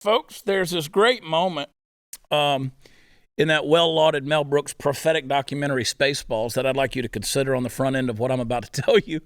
Folks, there's this great moment in that well-lauded Mel Brooks prophetic documentary Spaceballs that I'd like you to consider on the front end of what I'm about to tell you.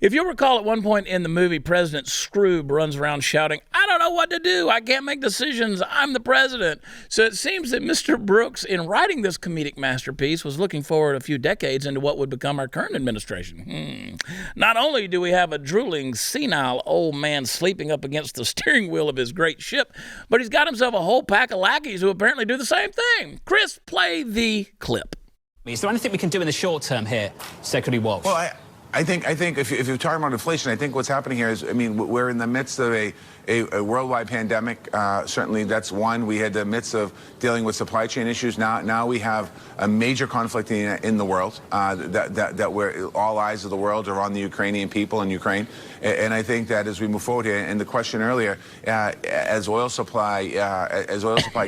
If you'll recall, at one point in the movie, President Skroob runs around shouting, "I don't know what to do. I can't make decisions. I'm the president." So it seems that Mr. Brooks, in writing this comedic masterpiece, was looking forward a few decades into what would become our current administration. Not only do we have a drooling, senile old man sleeping up against the steering wheel of his great ship, but he's got himself a whole pack of lackeys who apparently do the same thing. Chris, play the clip. Is there anything we can do in the short term here, Secretary Walsh? Well, I think if you're talking about inflation, I think what's happening here is, I mean, we're in the midst of a worldwide pandemic. Certainly, that's one. We had the midst of dealing with supply chain issues. Now we have a major conflict in the world that where all eyes of the world are on the Ukrainian people in Ukraine. And I think that as we move forward here, and the question earlier, as oil supply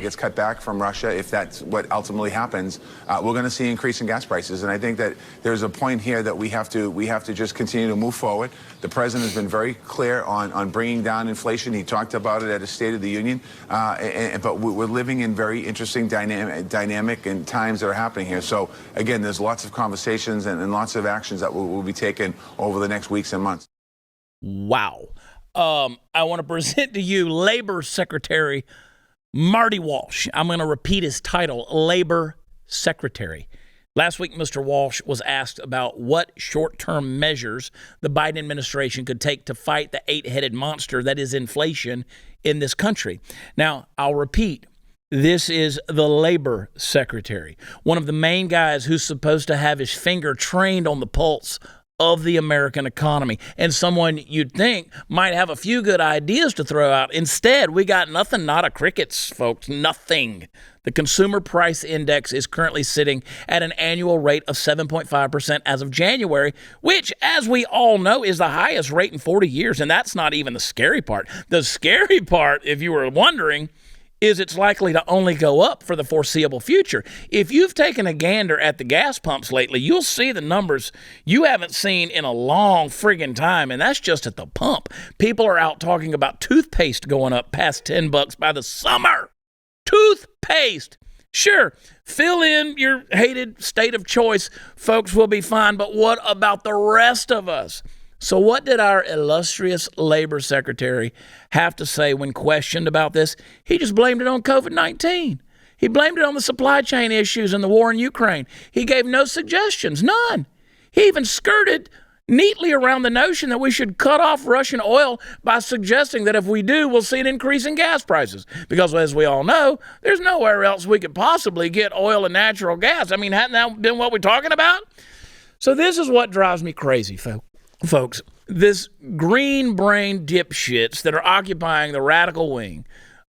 gets cut back from Russia, if that's what ultimately happens, we're going to see increase in gas prices. And I think that there's a point here that we have to just continue to move forward. The president has been very clear on bringing down inflation. He talked about it at his State of the Union. But we're living in very interesting dynamic and times that are happening here. So again, there's lots of conversations and lots of actions that will be taken over the next weeks and months. Wow. I want to present to you Labor Secretary Marty Walsh. I'm going to repeat his title, Labor Secretary. Last week, Mr. Walsh was asked about what short-term measures the Biden administration could take to fight the eight-headed monster that is inflation in this country. Now, I'll repeat. This is the Labor Secretary, one of the main guys who's supposed to have his finger trained on the pulse of the American economy, and someone you'd think might have a few good ideas to throw out. Instead, we got nothing, not a crickets, folks, nothing. The consumer price index is currently sitting at an annual rate of 7.5% as of January, which, as we all know, is the highest rate in 40 years, and that's not even the scary part. The scary part, if you were wondering, is it's likely to only go up for the foreseeable future. If you've taken a gander at the gas pumps lately, you'll see the numbers you haven't seen in a long friggin' time, and that's just at the pump. People are out talking about toothpaste going up past $10 by the summer. Toothpaste. Sure, fill in your hated state of choice. Folks will be fine, but what about the rest of us? So what did our illustrious Labor Secretary have to say when questioned about this? He just blamed it on COVID-19. He blamed it on the supply chain issues and the war in Ukraine. He gave no suggestions, none. He even skirted neatly around the notion that we should cut off Russian oil by suggesting that if we do, we'll see an increase in gas prices. Because as we all know, there's nowhere else we could possibly get oil and natural gas. I mean, hadn't that been what we're talking about? So this is what drives me crazy, folks. This green-brained dipshits that are occupying the radical wing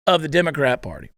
of the Democrat Party,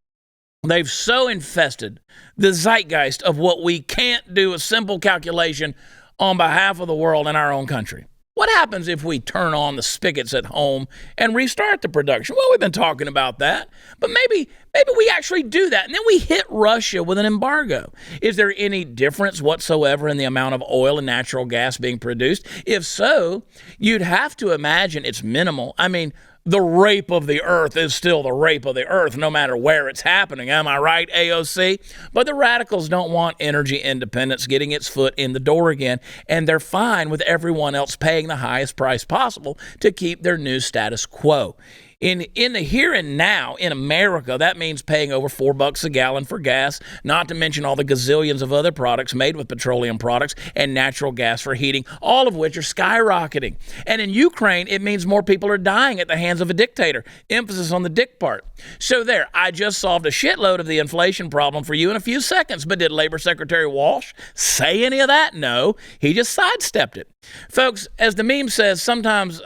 they've so infested the zeitgeist of what we can't do a simple calculation on behalf of the world in our own country. What happens if we turn on the spigots at home and restart the production? Well, we've been talking about that, but maybe we actually do that, and then we hit Russia with an embargo. Is there any difference whatsoever in the amount of oil and natural gas being produced? If so, you'd have to imagine it's minimal. I mean, the rape of the earth is still the rape of the earth, no matter where it's happening. Am I right, AOC? But the radicals don't want energy independence getting its foot in the door again, and they're fine with everyone else paying the highest price possible to keep their new status quo. In the here and now, in America, that means paying over $4 a gallon for gas, not to mention all the gazillions of other products made with petroleum products and natural gas for heating, all of which are skyrocketing. And in Ukraine, it means more people are dying at the hands of a dictator. Emphasis on the dick part. So there, I just solved a shitload of the inflation problem for you in a few seconds, but did Labor Secretary Walsh say any of that? No, he just sidestepped it. Folks, as the meme says, sometimes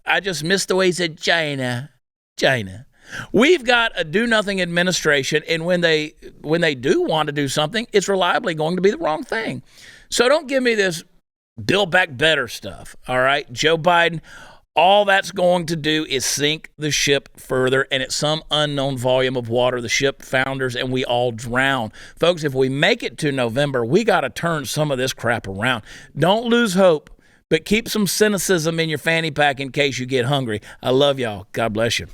I just miss the way he said China. We've got a do-nothing administration, and when they do want to do something, it's reliably going to be the wrong thing. So don't give me this Build Back Better stuff, all right? Joe Biden, all that's going to do is sink the ship further, and at some unknown volume of water, the ship founders and we all drown. Folks, if we make it to November, we got to turn some of this crap around. Don't lose hope. But keep some cynicism in your fanny pack in case you get hungry. I love y'all. God bless you.